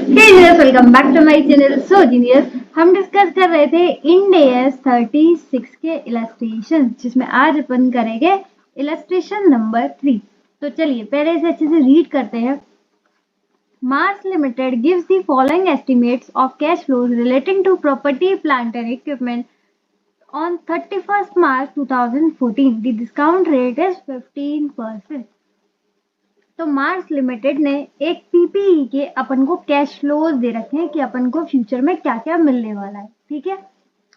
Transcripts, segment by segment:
Genius, welcome back to my channel. So genius, हम discuss कर रहे थे इंड AS 36 के इलस्ट्रेशन, जिसमें आज अपन करेंगे इलस्ट्रेशन नंबर 3। तो चलिए पहले इसे अच्छे से रीड करते हैं। Mars Limited gives the following estimates of cash flows relating to property, plant and equipment on 31st March 2014. The discount rate is 15%. तो मार्स लिमिटेड ने एक पीपीई के अपन को कैश फ्लोज दे रखे हैं कि अपन को फ्यूचर में क्या क्या मिलने वाला है, ठीक है।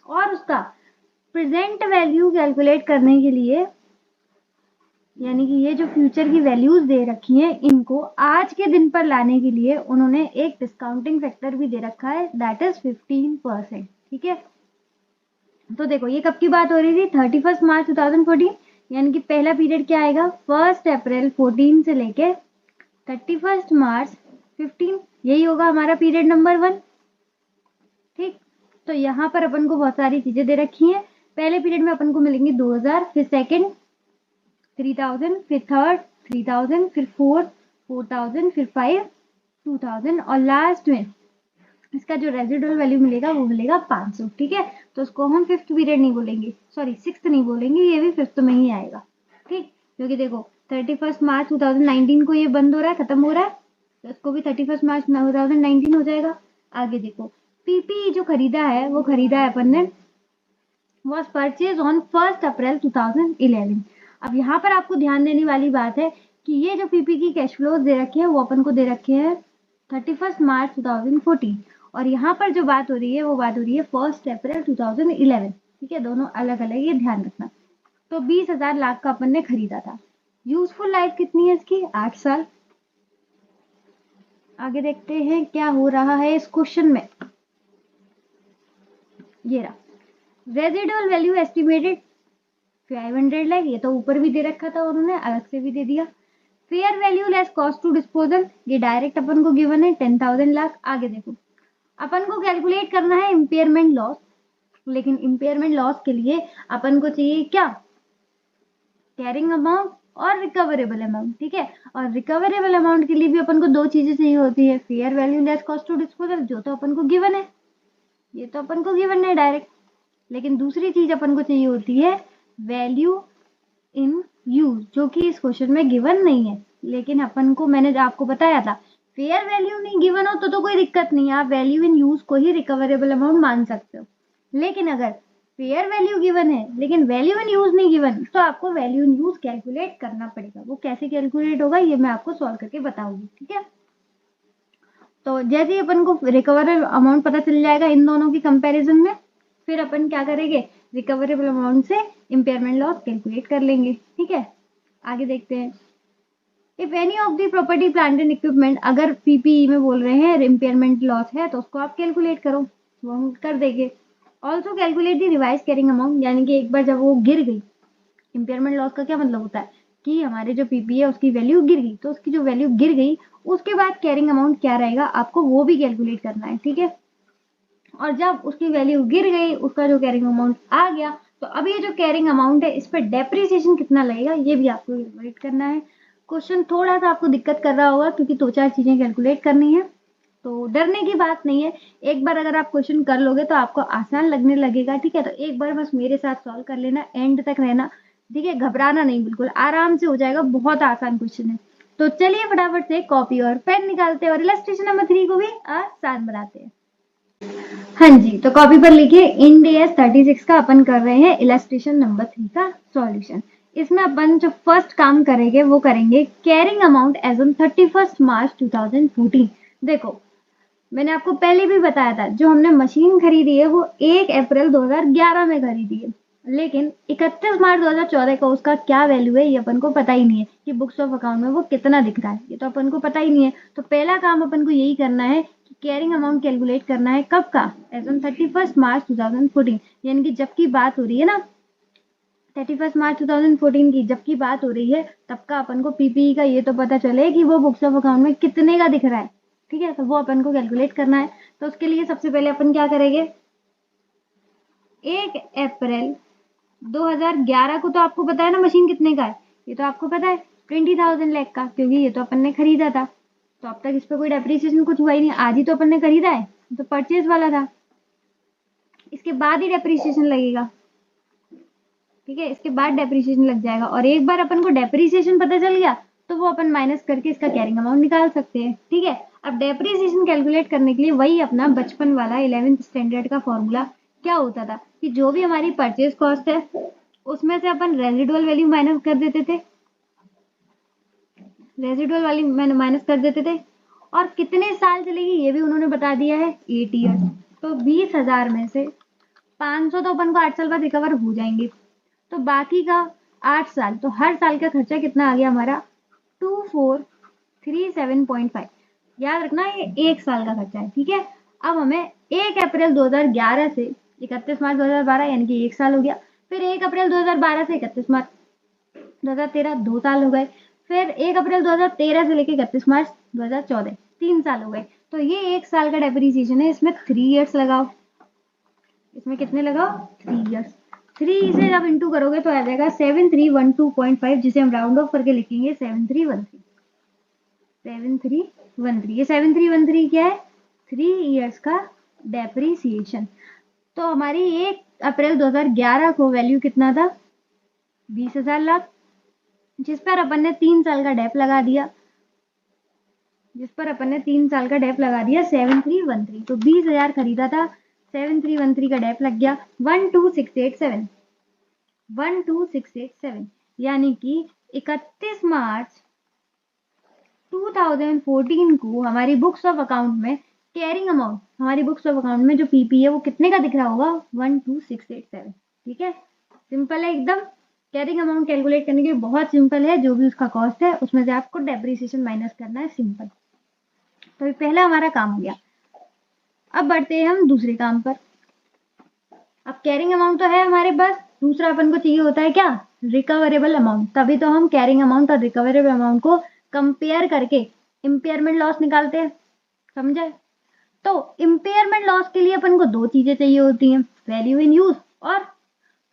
और उसका प्रेजेंट वैल्यू कैलकुलेट करने के लिए, यानी कि ये जो फ्यूचर की वैल्यूज दे रखी हैं, इनको आज के दिन पर लाने के लिए उन्होंने एक डिस्काउंटिंग फैक्टर भी दे रखा है, दैट इज 15%, ठीक है। तो देखो ये कब की बात हो रही थी, 31 मार्च 2014, यानी कि पहला पीरियड क्या आएगा, 1 अप्रैल 14 से लेके 31 मार्च 15, यही होगा हमारा पीरियड नंबर 1, ठीक। तो यहाँ पर अपन को बहुत सारी चीजें दे रखी हैं। पहले पीरियड में अपन को मिलेंगे 2000, फिर सेकंड 3000, फिर थर्ड 3000, फिर फोर्थ 4000, फिर 5 2000 और लास्ट में इसका जो रेजिडुअल वैल्यू मिलेगा वो मिलेगा 500, ठीक है। तो उसको हम फिफ्थ पीरियड नहीं बोलेंगे, सॉरी सिक्स्थ नहीं बोलेंगे, ये भी फिफ्थ में ही आएगा, ठीक। क्योंकि देखो 31 मार्च 2019 को ये बंद हो रहा है, खत्म हो रहा है, तो इसको भी 31 मार्च 2019 हो जाएगा। आगे देखो पीपीई जो खरीदा है वो खरीदा है अपन ने, वॉज परचेज ऑन 1 अप्रैल 2011। अब यहाँ पर आपको ध्यान देने वाली बात है कि ये जो पीपी की कैश फ्लोज दे रखे हैं वो अपन को दे रखे हैं 31 मार्च 2014, और यहाँ पर जो बात हो रही है वो बात हो रही है 1 अप्रैल 2011, ठीक है। दोनों अलग अलग, ये ध्यान रखना। तो 20,000 लाख का अपन ने खरीदा था। यूजफुल लाइफ कितनी है इसकी, 8 साल। आगे देखते हैं क्या हो रहा है इस क्वेश्चन में। ये रहा रेजिडुअल वैल्यू एस्टिमेटेड 500 लाख, ये तो ऊपर भी दे रखा था, उन्होंने अलग से भी दे दिया। Fair value less cost to disposal, ये डायरेक्ट अपन को गिवन है 10,000 लाख। आगे देखो अपन को कैलकुलेट करना है इम्पेयरमेंट लॉस, लेकिन इम्पेयरमेंट लॉस के लिए अपन को चाहिए क्या, कैरिंग अमाउंट और रिकवरेबल अमाउंट, ठीक है। और रिकवरेबल अमाउंट के लिए भी अपन को दो चीजें चाहिए होती है, fair value less cost to disposal, जो तो अपन को गिवन है, ये तो अपन को गिवन है डायरेक्ट, लेकिन दूसरी चीज अपन को चाहिए होती है वैल्यू इन यूज, जो कि इस क्वेश्चन में गिवन नहीं है। लेकिन अपन को, मैंने आपको बताया था, फेयर वैल्यू नहीं गिवन हो तो कोई दिक्कत नहीं है, आप वैल्यू इन यूज को ही रिकवरेबल अमाउंट मान सकते हो। लेकिन अगर फेयर वैल्यू गिवन है लेकिन वैल्यू इन यूज नहीं गिवन, तो आपको वैल्यू इन यूज कैलकुलेट करना पड़ेगा। वो कैसे कैलकुलेट होगा ये मैं आपको सॉल्व करके बताऊंगी, ठीक है। तो जैसे ही अपन को रिकवरेबल अमाउंट पता चल जाएगा इन दोनों की कंपैरिजन में, फिर अपन क्या करेंगे, रिकवरेबल अमाउंट से इम्पेयरमेंट लॉस कैलकुलेट कर लेंगे, ठीक है। आगे देखते हैं, if any of the property plant and equipment, अगर पीपीई में बोल रहे हैं इम्पेयरमेंट लॉस है तो उसको आप कैलकुलेट करो, वो हम कर देंगे। Also calculate the revise carrying amount, यानी कि एक बार जब वो गिर गई, इम्पेयरमेंट लॉस का क्या मतलब होता है कि हमारे जो पीपी है उसकी वैल्यू गिर गई, तो उसकी जो वैल्यू गिर गई उसके बाद कैरिंग अमाउंट क्या रहेगा आपको वो भी कैलकुलेट करना है, ठीक है। और जब उसकी वैल्यू गिर गई, उसका जो कैरिंग अमाउंट आ गया, तो अब ये जो कैरिंग अमाउंट है इस पर डेप्रिसिएशन कितना लगेगा ये भी आपको कैलकुलेट करना है। क्वेश्चन थोड़ा सा आपको दिक्कत कर रहा होगा क्योंकि दो चार चीजें कैलकुलेट करनी है, तो डरने की बात नहीं है। एक बार अगर आप क्वेश्चन कर लोगे तो आपको आसान लगने लगेगा, ठीक है। तो एक बार बस मेरे साथ सॉल्व कर लेना, एंड तक रहना, ठीक है। घबराना नहीं, बिल्कुल आराम से हो जाएगा, बहुत आसान क्वेश्चन है। तो चलिए फटाफट से कॉपी और पेन निकालते हैं और इलस्ट्रेशन नंबर 3 को भी आसान बनाते हैं। हाँ जी, तो कॉपी पर लिखिए इंड AS 36 का अपन कर रहे हैं इलस्ट्रेशन नंबर 3 का सॉल्यूशन। इसमें अपन जो फर्स्ट काम करेंगे वो करेंगे कैरिंग अमाउंट एज ऑन 31 मार्च 2014। देखो मैंने आपको पहले भी बताया था, जो हमने मशीन खरीदी है वो 1 अप्रैल 2011 में खरीदी है, लेकिन 31 मार्च 2014 का उसका क्या वैल्यू है ये अपन को पता ही नहीं है कि बुक्स ऑफ अकाउंट में वो कितना दिख रहा है, ये तो अपन को पता ही नहीं है। तो पहला काम अपन को यही करना है कि कैरिंग अमाउंट कैलकुलेट करना है, कब का, एज ऑन 31 मार्च 2014, यानी कि जब की बात हो रही है ना, 31 मार्च 2014 की जब की बात हो रही है, तब का अपन को पीपीई का ये तो पता चले कि वो बुक्स ऑफ अकाउंट में कितने का दिख रहा है, ठीक है। तो वो अपन को कैलकुलेट करना है। तो उसके लिए सबसे पहले अपन क्या करेंगे, 1 अप्रैल 2011 को तो आपको पता है ना मशीन कितने का है, ये तो आपको पता है 20,000 लाख का, क्योंकि ये तो अपन ने खरीदा था। तो अब तक इस पर कोई डेप्रिसिएशन कुछ हुआ ही नहीं, आज ही तो अपन ने खरीदा है, तो परचेज वाला था, इसके बाद ही डेप्रिसिएशन लगेगा। ठीक है, इसके बाद डेप्रिसिएशन लग जाएगा, और एक बार अपन को डेप्रिसिएशन पता चल गया तो वो अपन माइनस करके इसका कैरिंग अमाउंट निकाल सकते हैं। ठीक है, अब डेप्रिसिएशन कैलकुलेट करने के लिए वही अपना बचपन वाला 11th स्टैंडर्ड का फॉर्मूला क्या होता था कि जो भी हमारी परचेज कॉस्ट है उसमें से अपन रेजिडुअल वैल्यू माइनस कर देते थे, रेजिडुअल वैल्यू माइनस कर देते थे, और कितने साल चलेगी ये भी उन्होंने बता दिया है, 8 ईयर्स। तो 20,000 में से 500 तो अपन को 8 साल बाद रिकवर हो जाएंगे, तो बाकी का 8 साल, तो हर साल का खर्चा कितना आ गया हमारा 2437.5। याद रखना ये एक साल का खर्चा है। ठीक है, अब हमें 1 अप्रैल 2011 से 31 मार्च 2012 यानी कि 1 साल हो गया, फिर 1 अप्रैल 2012 से 31 मार्च 2013 2 साल हो गए, फिर 1 अप्रैल 2013 से लेकर 31 मार्च 2014 3 साल हो गए। तो ये 1 साल का डेप्रिसिएशन है, इसमें 3 इयर्स लगाओ, इसमें कितने लगाओ 3 इयर्स। 3 से जब इंटू करोगे तो आ जाएगा 7312.5, जिसे हम राउंड ऑफ करके लिखेंगे 7313। 7313, ये 7313 क्या है 3 इयर्स का डेप्रिसिएशन। तो हमारी 1 अप्रैल 2011 को वैल्यू कितना था 20,000 लाख, जिस पर अपन ने 3 साल का डेप लगा दिया, 7313, तो 20,000 खरीदा था, 7313 का डेप लग गया 12687, यानी कि 31 मार्च 2014 को हमारी बुक्स ऑफ अकाउंट में कैरिंग अमाउंट, हमारी बुक्स ऑफ अकाउंट में जो पीपी है वो कितने का दिख रहा होगा 12687। ठीक है, सिंपल है एकदम। कैरिंग अमाउंट कैलकुलेट करने के लिए बहुत सिंपल है, जो भी उसका कॉस्ट है उसमें से आपको डेप्रिसिएशन माइनस करना है, सिंपल। तो पहला हमारा काम हो गया। अब बढ़ते हैं हम दूसरे काम पर। अब कैरिंग अमाउंट तो है हमारे पास, दूसरा अपन को चाहिए होता है क्या रिकवरेबल अमाउंट, तभी तो हम कैरिंग अमाउंट और रिकवरेबल अमाउंट को कंपेयर करके इम्पेयरमेंट लॉस निकालते हैं, समझे। तो इम्पेयरमेंट लॉस के लिए अपन को 2 चीजें चाहिए होती हैं, वैल्यू इन यूज और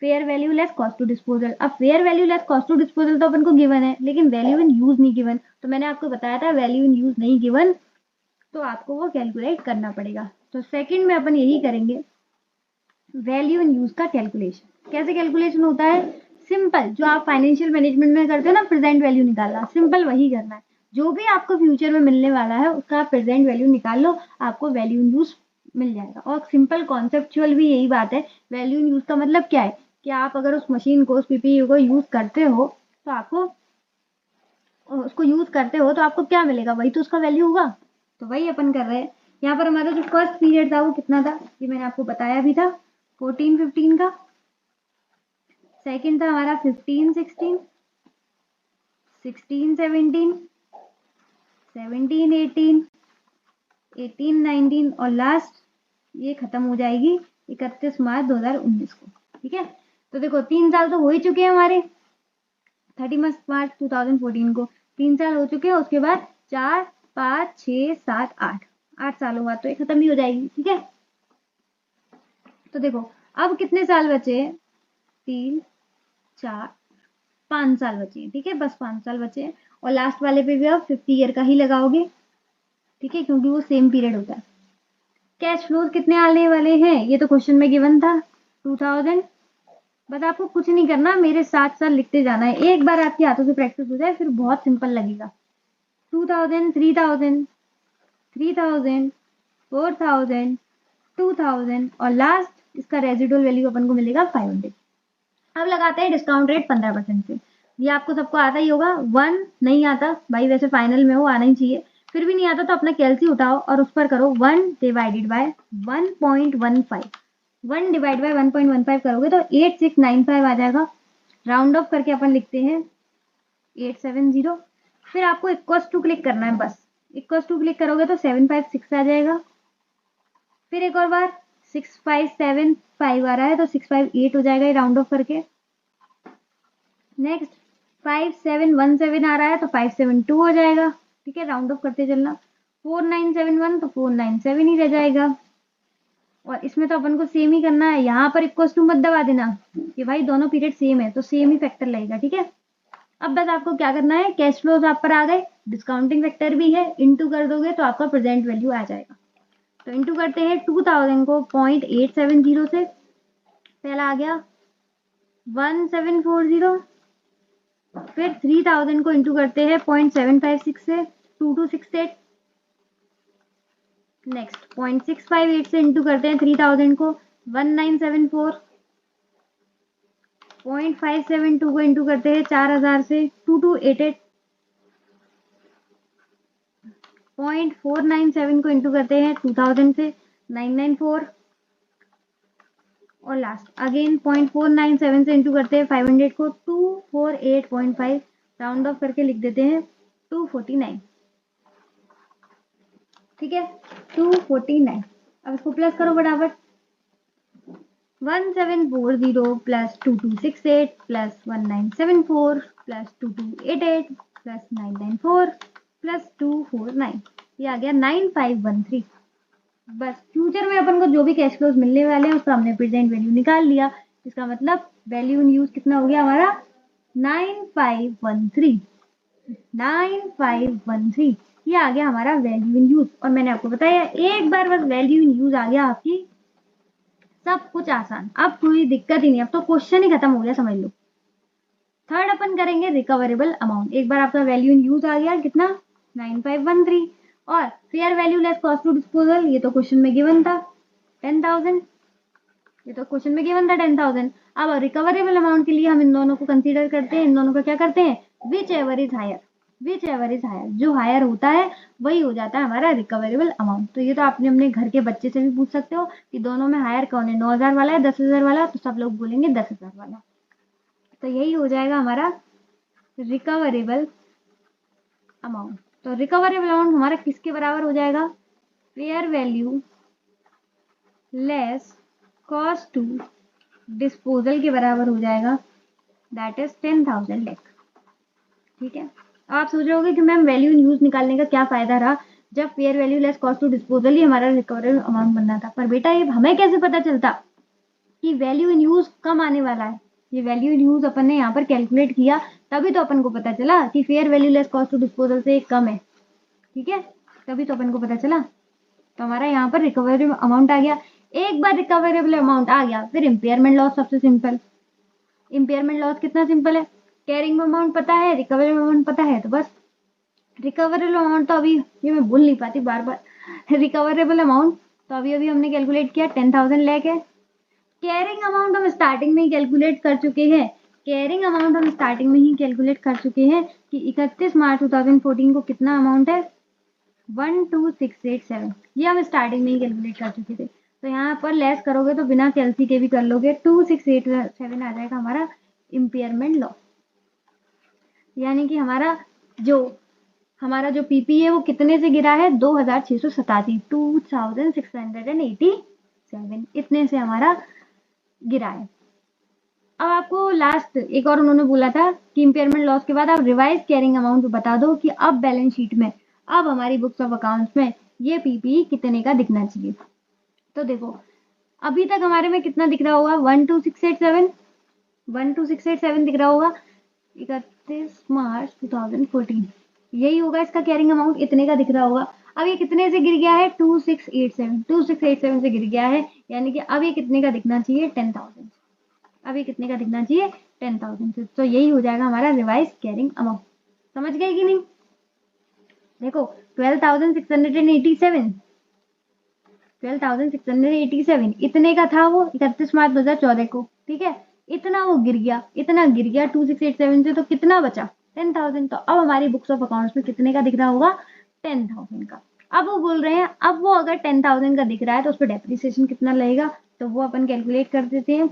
fair value less cost to disposal. अब fair value less cost to disposal तो अपन को गिवन है, लेकिन वैल्यू इन यूज नहीं गिवन, तो मैंने आपको बताया था वैल्यू इन यूज नहीं गिवन तो आपको वो कैलकुलेट करना पड़ेगा। तो सेकंड में अपन यही करेंगे, वैल्यू इन यूज का कैलकुलेशन। कैसे कैलकुलेशन होता है, सिंपल, जो आप फाइनेंशियल मैनेजमेंट में करते हो ना, प्रेजेंट वैल्यू निकालना, सिंपल वही करना है। जो भी आपको फ्यूचर में मिलने वाला है उसका प्रेजेंट वैल्यू निकाल लो, आपको वैल्यू इन यूज मिल जाएगा। और सिंपल कॉन्सेप्चुअल भी यही बात है, वैल्यू इन यूज का मतलब क्या है कि आप अगर उस मशीन को, उस पीपीयू को यूज करते हो तो आपको क्या मिलेगा, वही तो उसका वैल्यू होगा। तो वही अपन कर रहे हैं यहाँ पर। हमारा जो फर्स्ट पीरियड था वो कितना था, ये मैंने आपको बताया भी था 14-15 का। सेकंड था हमारा 15-16, 16-17, 17-18, 18-19 और लास्ट ये खत्म हो जाएगी 31 मार्च 2019 को। ठीक है, तो देखो 3 साल तो हो ही चुके हैं हमारे, 31 मार्च 2014 को 3 साल हो चुके हैं। उसके बाद 4, 5, 6, 7, 8 सालों बाद तो ये खत्म भी हो जाएगी। ठीक है, तो देखो अब कितने साल बचे हैं, 3, 4, 5 साल बचे हैं। ठीक है, बस 5 साल बचे हैं, और लास्ट वाले पे भी अब 50 ईयर का ही लगाओगे। ठीक है, क्योंकि वो सेम पीरियड होता है। कैश फ्लोज कितने आने वाले हैं, ये तो क्वेश्चन में गिवन था 2000। बस आपको कुछ नहीं करना, मेरे साथ साथ लिखते जाना है, एक बार आपके हाथों से प्रैक्टिस हो जाए फिर बहुत सिंपल लगेगा। 2000, 3000, 3000, 4000, 2000 और लास्ट इसका रेजिडुअल वैल्यू अपन को मिलेगा 500। अब लगाते हैं डिस्काउंट रेट 15% से। ये आपको सबको आता ही होगा। 1 नहीं आता भाई, वैसे फाइनल में वो आना ही चाहिए, फिर भी नहीं आता तो अपना कैलसी उठाओ और उस पर करो 1 डिवाइडेड बाय 1.15। 1 डिवाइड बाय 1.15 करोगे तो 8695 आ जाएगा। राउंड ऑफ करके अपन लिखते हैं 870। फिर आपको इक्वल्स टू क्लिक करना है, बस इक्वल्स टू क्लिक करोगे तो 756 आ जाएगा। फिर एक और बार 6575 आ रहा है तो 658 हो जाएगा, ये राउंड ऑफ करके। नेक्स्ट 5717 आ रहा है तो 572 हो जाएगा। ठीक है, राउंड ऑफ करते चलना। 4971 तो 497 ही रह जाएगा। और इसमें तो अपन को सेम ही करना है, यहाँ पर इक्वल टू मत दबा देना कि भाई दोनों पीरियड सेम है, तो सेम ही फैक्टर लगेगा। ठीक है, अब बस आपको क्या करना है, कैश फ्लोज आप पर आ गए, डिस्काउंटिंग फैक्टर भी है, इनटू कर दोगे तो आपका प्रेजेंट वैल्यू आ जाएगा। तो इनटू करते हैं 2000 को 0.870 से, पहला आ गया 1740, फिर 3000 को इंटू करते हैं 0.756 से 2268, नेक्स्ट 0.658 से इंटू करते हैं 3000 को 1974, 0.572 को इंटू करते हैं 4000 से 2288, 0.497 को इंटू करते हैं 2000 से 994, और लास्ट अगेन 0.497 से इंटू करते हैं 500 को 248.5, राउंड ऑफ करके लिख देते हैं 249। ठीक है, 249। अब इसको प्लस करो बराबर, 1740 plus 2268 plus 1974 plus 2288 plus 994 plus 249, ये आ गया 9513। बस फ्यूचर में अपन को जो भी कैश फ्लोज मिलने वाले हैं उसका हमने प्रेजेंट वैल्यू निकाल लिया। इसका मतलब वैल्यू इन यूज कितना हो गया हमारा, 9513। 9513 ये आ गया हमारा वैल्यू इन यूज। और मैंने आपको बताया एक बार बस वैल्यू इन यूज आ गया आपकी, सब कुछ आसान, अब कोई दिक्कत ही नहीं, अब तो क्वेश्चन ही खत्म हो गया समझ लो। थर्ड अपन करेंगे रिकवरेबल अमाउंट। एक बार आपका वैल्यू इन यूज आ गया कितना, 9513, और fair value less cost to disposal, ये तो क्वेश्चन में गिवन था 10,000, ये तो क्वेश्चन में गिवन था 10,000। अब रिकवरेबल अमाउंट के लिए हम इन दोनों को कंसीडर करते हैं, इन दोनों का क्या करते हैं, whichever is higher, whichever is higher, जो हायर होता है वही हो जाता है हमारा रिकवरेबल अमाउंट। तो ये तो आपने अपने घर के बच्चे से भी पूछ सकते हो कि दोनों में हायर कौन है, 9,000 वाला है 10,000 वाला, तो सब लोग बोलेंगे 10,000 वाला। तो यही हो जाएगा हमारा रिकवरेबल अमाउंट। तो रिकवरेबल अमाउंट हमारा किसके बराबर हो जाएगा, fair value less cost to disposal के बराबर हो जाएगा, दैट इज 10,000 लैख। ठीक है, अब आप सोच रहे होगे कि मैम वैल्यू इन यूज निकालने का क्या फायदा रहा जब fair value less cost to disposal ही हमारा रिकवरेबल अमाउंट बनना था। पर बेटा ये हमें कैसे पता चलता कि वैल्यू इन यूज कम आने वाला है, ये वैल्यू इन यूज अपन ने यहाँ पर कैलकुलेट किया तभी तो अपन को पता चला कि fair value less cost to disposal से कम है। ठीक है, तभी तो अपन को पता चला। तो हमारा यहाँ पर रिकवरेबल अमाउंट आ गया। एक बार रिकवरेबल अमाउंट आ गया फिर इम्पेयरमेंट लॉस सबसे सिंपल। इम्पेयरमेंट लॉस कितना सिंपल है, कैरिंग अमाउंट पता है, रिकवरेबल अमाउंट पता है, तो बस रिकवरेबल अमाउंट तो अभी ये मैं बोल नहीं पाती बार बार रिकवरेबल अमाउंट तो अभी अभी हमने कैलकुलेट किया 10,000 लैख है। कैरिंग अमाउंट हम स्टार्टिंग में ही कैलकुलेट कर चुके हैं, कैरिंग अमाउंट हम स्टार्टिंग में ही कैलकुलेट कर चुके हैं कि 31 मार्च 2014 को कितना अमाउंट है, 12,687, ये हम स्टार्टिंग में ही कैलकुलेट कर चुके थे। तो यहाँ पर लेस करोगे तो बिना कैलसी के भी कर लोगे, 2687 आ जाएगा हमारा इम्पेयरमेंट लॉस। यानी कि हमारा जो पीपी है वो कितने से गिरा है, 2,687, 2,687, इतने से हमारा गिरा है। अब आपको लास्ट एक और उन्होंने बोला था कि इम्पेयरमेंट लॉस के बाद आप रिवाइज कैरिंग अमाउंट बता दो कि अब बैलेंस शीट में, अब हमारी बुक्स ऑफ अकाउंट्स में ये पीपी कितने का दिखना चाहिए। तो देखो अभी तक हमारे में कितना दिख रहा होगा, 12,687, 12,687 दिख रहा होगा 31 मार्च 2014, यही होगा इसका कैरिंग अमाउंट, इतने का दिख रहा होगा। अब ये कितने से गिर गया है, 2687, 2687 से गिर गया है, यानी कि अब ये कितने का दिखना चाहिए, 10,000। अब ये कितने का दिखना चाहिए, 10,000 से। तो यही हो जाएगा हमारा रिवाइज कैरिंग अमाउंट। समझ गए कि नहीं, देखो 12,687, 12,687 इतने का था वो 31 मार्च 2014 को। ठीक है, इतना वो गिर गया, इतना गिर गया 2687 से, तो कितना बचा, 10,000। तो अब हमारी बुक्स ऑफ अकाउंट्स में कितने का दिख रहा होगा, 10,000 का। अब वो बोल रहे हैं, अब वो अगर 10,000 का दिख रहा है तो उस पर डेप्रिसिएशन कितना लगेगा, तो वो अपन कैलकुलेट कर देते हैं।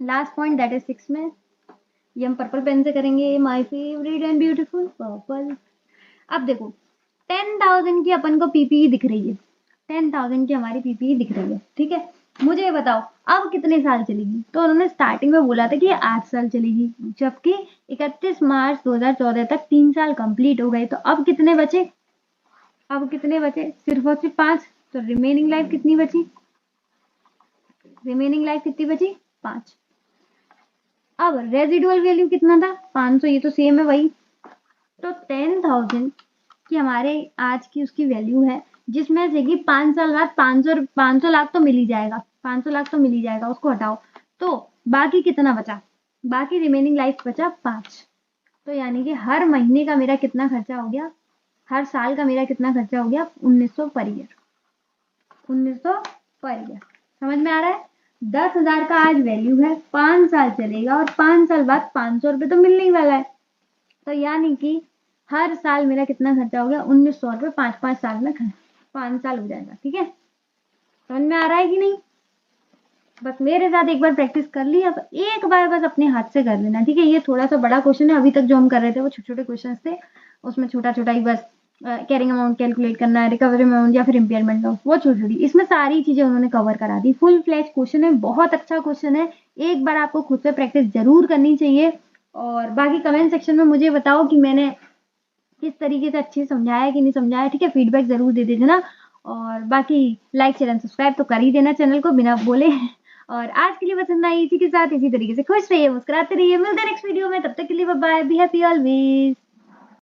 लास्ट पॉइंट दैट इज 6 में, ये हम पर्पल पेन से करेंगे, my favourite and beautiful purple. अब देखो 10,000 की अपन को पीपीई दिख रही है, 10,000 की हमारी पीपीई दिख रही है। ठीक है, मुझे ये बताओ अब कितने साल चलेगी, तो उन्होंने स्टार्टिंग में बोला था कि 8 साल चलेगी, जबकि 31 मार्च 2014 तक 3 साल कंप्लीट हो गए। तो अब कितने बचे, अब कितने बचे, सिर्फ और सिर्फ 5। तो रिमेनिंग लाइफ कितनी बची, रिमेनिंग लाइफ कितनी बची, 5। अब रेजिडुअल वैल्यू कितना था 500, ये तो सेम है वही। तो 10,000 की हमारे आज की उसकी वैल्यू है, जिसमें से कि 5 साल बाद 500 लाख तो मिल ही जाएगा, 500 लाख तो मिल ही जाएगा, उसको हटाओ। तो बाकी कितना बचा, बाकी रिमेनिंग लाइफ बचा 5। तो यानी कि हर महीने का मेरा कितना खर्चा हो गया, हर साल का मेरा कितना खर्चा हो गया, 1900 पर ईयर, 1900 पर ईयर। समझ में आ रहा है? 10,000 का आज वैल्यू है, 5 साल चलेगा और 5 साल बाद 500 रुपये तो मिलने ही वाला है। तो यानी कि हर साल मेरा कितना खर्चा हो गया, 1900 रुपये, 5-5 साल में 5 साल हो जाएगा। ठीक है, समझ में आ रहा है कि नहीं? बस मेरे साथ एक बार प्रैक्टिस कर ली, अब एक बार बस अपने हाथ से कर लेना। ठीक है, ये थोड़ा सा बड़ा क्वेश्चन है, अभी तक जो हम कर रहे थे वो छोटे छोटे क्वेश्चन थे, उसमें छोटा छोटा ही बस कैरिंग अमाउंट कैलकुलेट करना है, रिकवरी अमाउंट या फिर इम्पेयरमेंट लॉस, वो छोटी छोटी, इसमें सारी चीजें उन्होंने कवर करा दी। फुल फ्लैश क्वेश्चन है, बहुत अच्छा क्वेश्चन है, एक बार आपको खुद से प्रैक्टिस जरूर करनी चाहिए। और बाकी कमेंट सेक्शन में मुझे बताओ कि मैंने किस तरीके से अच्छे से समझाया कि नहीं समझाया। ठीक है, फीडबैक जरूर दे देना। और बाकी लाइक शेयर एंड सब्सक्राइब तो कर ही देना चैनल को बिना बोले। और आज के लिए बस इतना ही, इसी के साथ इसी तरीके से खुश रहिए, मुस्कुराते रहिए, मिलते हैं नेक्स्ट वीडियो में, तब तक के लिए bye bye, be happy always.